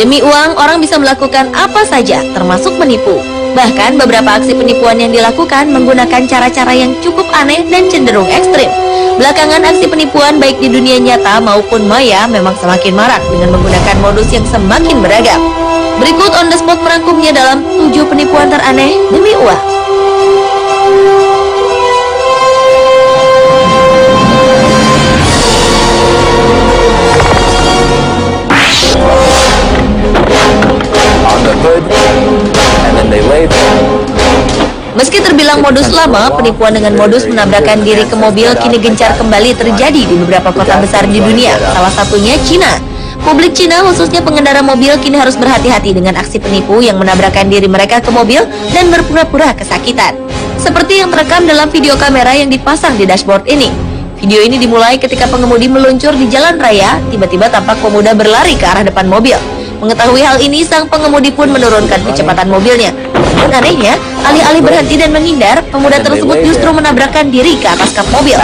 Demi uang, orang bisa melakukan apa saja, termasuk menipu. Bahkan beberapa aksi penipuan yang dilakukan menggunakan cara-cara yang cukup aneh dan cenderung ekstrim. Belakangan aksi penipuan baik di dunia nyata maupun maya memang semakin marak dengan menggunakan modus yang semakin beragam. Berikut On The Spot merangkumnya dalam 7 penipuan teraneh demi uang. Meski terbilang modus lama, penipuan dengan modus menabrakkan diri ke mobil kini gencar kembali terjadi di beberapa kota besar di dunia, salah satunya Cina. Publik Cina, khususnya pengendara mobil, kini harus berhati-hati dengan aksi penipu yang menabrakkan diri mereka ke mobil dan berpura-pura kesakitan. Seperti yang terekam dalam video kamera yang dipasang di dashboard ini. Video ini dimulai ketika pengemudi meluncur di jalan raya, tiba-tiba tampak pemuda berlari ke arah depan mobil. Mengetahui hal ini, sang pengemudi pun menurunkan kecepatan mobilnya. Dan anehnya, alih-alih berhenti dan menghindar, pemuda tersebut justru menabrakkan diri ke atas kap mobil.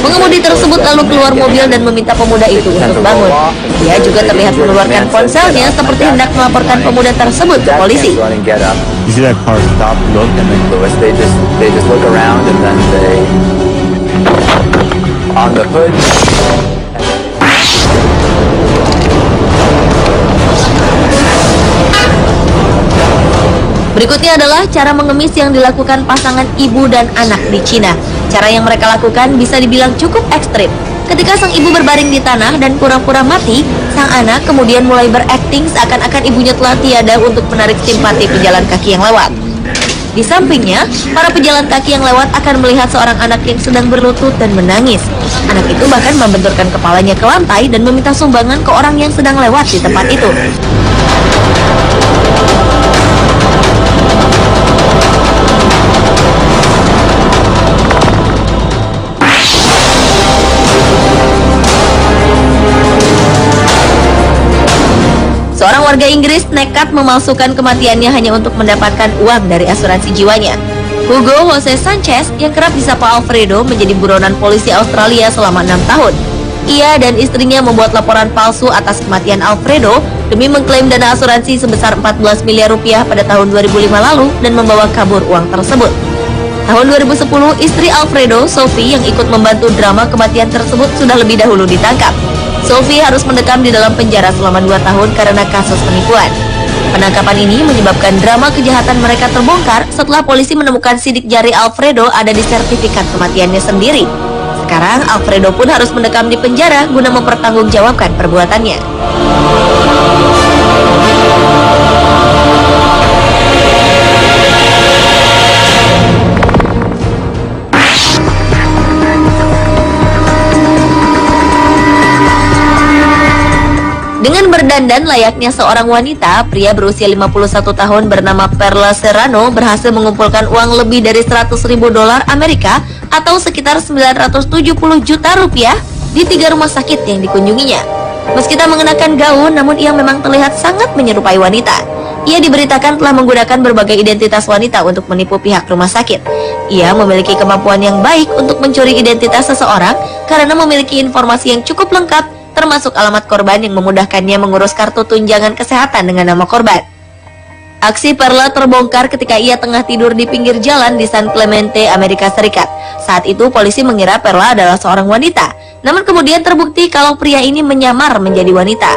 Pengemudi tersebut lalu keluar mobil dan meminta pemuda itu untuk bangun. Dia juga terlihat mengeluarkan ponselnya seperti hendak melaporkan pemuda tersebut ke polisi. Berikutnya adalah cara mengemis yang dilakukan pasangan ibu dan anak di Cina. Cara yang mereka lakukan bisa dibilang cukup ekstrim. Ketika sang ibu berbaring di tanah dan pura-pura mati, sang anak kemudian mulai berakting seakan-akan ibunya telah tiada untuk menarik simpati pejalan kaki yang lewat. Di sampingnya, para pejalan kaki yang lewat akan melihat seorang anak yang sedang berlutut dan menangis. Anak itu bahkan membenturkan kepalanya ke lantai dan meminta sumbangan ke orang yang sedang lewat di tempat itu. Seorang warga Inggris nekat memalsukan kematiannya hanya untuk mendapatkan uang dari asuransi jiwanya. Hugo Jose Sanchez, yang kerap disapa Alfredo, menjadi buronan polisi Australia selama 6 tahun. Ia dan istrinya membuat laporan palsu atas kematian Alfredo demi mengklaim dana asuransi sebesar 14 miliar rupiah pada tahun 2005 lalu dan membawa kabur uang tersebut. Tahun 2010, istri Alfredo, Sophie, yang ikut membantu drama kematian tersebut sudah lebih dahulu ditangkap. Sophie harus mendekam di dalam penjara selama 2 tahun karena kasus penipuan. Penangkapan ini menyebabkan drama kejahatan mereka terbongkar setelah polisi menemukan sidik jari Alfredo ada di sertifikat kematiannya sendiri. Sekarang Alfredo pun harus mendekam di penjara guna mempertanggungjawabkan perbuatannya. Dengan berdandan layaknya seorang wanita, pria berusia 51 tahun bernama Perla Serrano berhasil mengumpulkan uang lebih dari $100.000 Amerika atau sekitar 970 juta rupiah di 3 rumah sakit yang dikunjunginya. Meski tak mengenakan gaun, namun ia memang terlihat sangat menyerupai wanita. Ia diberitakan telah menggunakan berbagai identitas wanita untuk menipu pihak rumah sakit. Ia memiliki kemampuan yang baik untuk mencuri identitas seseorang karena memiliki informasi yang cukup lengkap, termasuk alamat korban yang memudahkannya mengurus kartu tunjangan kesehatan dengan nama korban. Aksi Perla terbongkar ketika ia tengah tidur di pinggir jalan di San Clemente, Amerika Serikat. Saat itu polisi mengira Perla adalah seorang wanita, namun kemudian terbukti kalau pria ini menyamar menjadi wanita.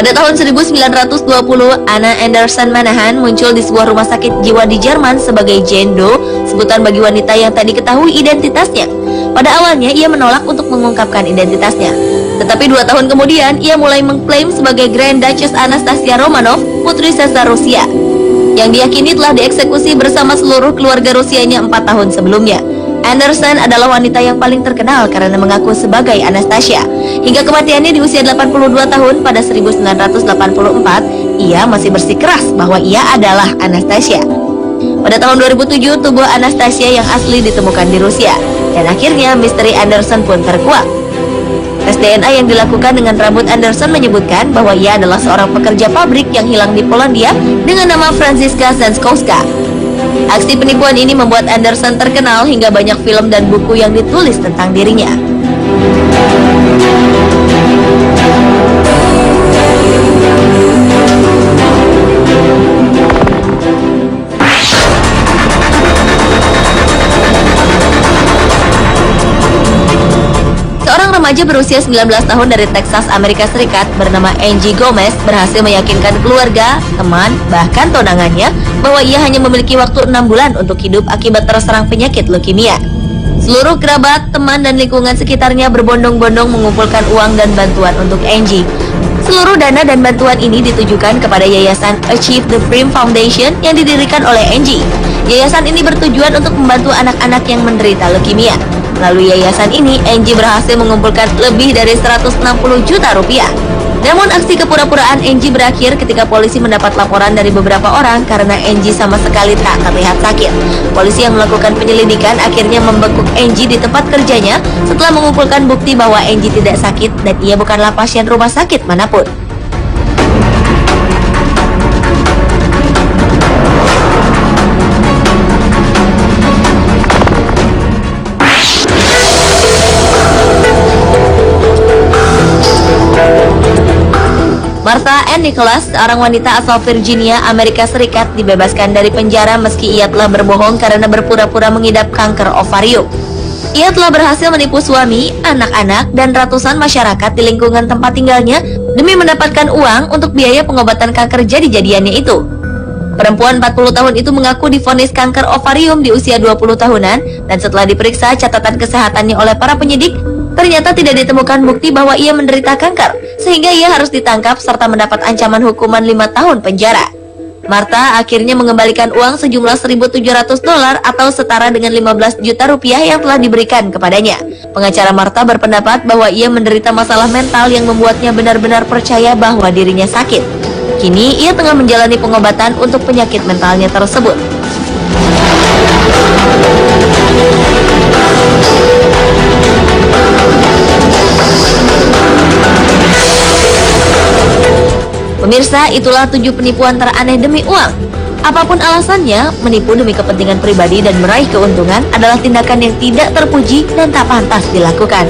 Pada tahun 1920, Anna Anderson Manahan muncul di sebuah rumah sakit jiwa di Jerman sebagai Jane Doe, sebutan bagi wanita yang tak diketahui identitasnya. Pada awalnya, ia menolak untuk mengungkapkan identitasnya. Tetapi 2 tahun kemudian, ia mulai mengklaim sebagai Grand Duchess Anastasia Romanov, putri Tsar Rusia, yang diyakini telah dieksekusi bersama seluruh keluarga Rusianya 4 tahun sebelumnya. Anderson adalah wanita yang paling terkenal karena mengaku sebagai Anastasia. Hingga kematiannya di usia 82 tahun pada 1984, ia masih bersikeras bahwa ia adalah Anastasia. Pada tahun 2007, tubuh Anastasia yang asli ditemukan di Rusia, dan akhirnya misteri Anderson pun terkuak. DNA yang dilakukan dengan rambut Anderson menyebutkan bahwa ia adalah seorang pekerja pabrik yang hilang di Polandia dengan nama Franziska Zenskowska. Aksi penipuan ini membuat Anderson terkenal hingga banyak film dan buku yang ditulis tentang dirinya. Seorang remaja berusia 19 tahun dari Texas, Amerika Serikat bernama Angie Gomez berhasil meyakinkan keluarga, teman, bahkan tunangannya bahwa ia hanya memiliki waktu 6 bulan untuk hidup akibat terserang penyakit leukemia. Seluruh kerabat, teman, dan lingkungan sekitarnya berbondong-bondong mengumpulkan uang dan bantuan untuk Angie. Seluruh dana dan bantuan ini ditujukan kepada Yayasan Achieve the Dream Foundation yang didirikan oleh Angie. Yayasan ini bertujuan untuk membantu anak-anak yang menderita leukemia. Melalui yayasan ini, Angie berhasil mengumpulkan lebih dari 160 juta rupiah. Namun aksi kepura-puraan Angie berakhir ketika polisi mendapat laporan dari beberapa orang karena Angie sama sekali tak terlihat sakit. Polisi yang melakukan penyelidikan akhirnya membekuk Angie di tempat kerjanya setelah mengumpulkan bukti bahwa Angie tidak sakit dan ia bukanlah pasien rumah sakit manapun. Martha Ann Nicholas, seorang wanita asal Virginia, Amerika Serikat, dibebaskan dari penjara meski ia telah berbohong karena berpura-pura mengidap kanker ovarium. Ia telah berhasil menipu suami, anak-anak, dan ratusan masyarakat di lingkungan tempat tinggalnya demi mendapatkan uang untuk biaya pengobatan kanker jadi-jadiannya itu. Perempuan 40 tahun itu mengaku divonis kanker ovarium di usia 20 tahunan dan setelah diperiksa catatan kesehatannya oleh para penyidik, ternyata tidak ditemukan bukti bahwa ia menderita kanker, sehingga ia harus ditangkap serta mendapat ancaman hukuman 5 tahun penjara. Martha akhirnya mengembalikan uang sejumlah $1.700 atau setara dengan 15 juta rupiah yang telah diberikan kepadanya. Pengacara Martha berpendapat bahwa ia menderita masalah mental yang membuatnya benar-benar percaya bahwa dirinya sakit. Kini ia tengah menjalani pengobatan untuk penyakit mentalnya tersebut. Pemirsa, itulah 7 penipuan teraneh demi uang. Apapun alasannya, menipu demi kepentingan pribadi dan meraih keuntungan adalah tindakan yang tidak terpuji dan tak pantas dilakukan.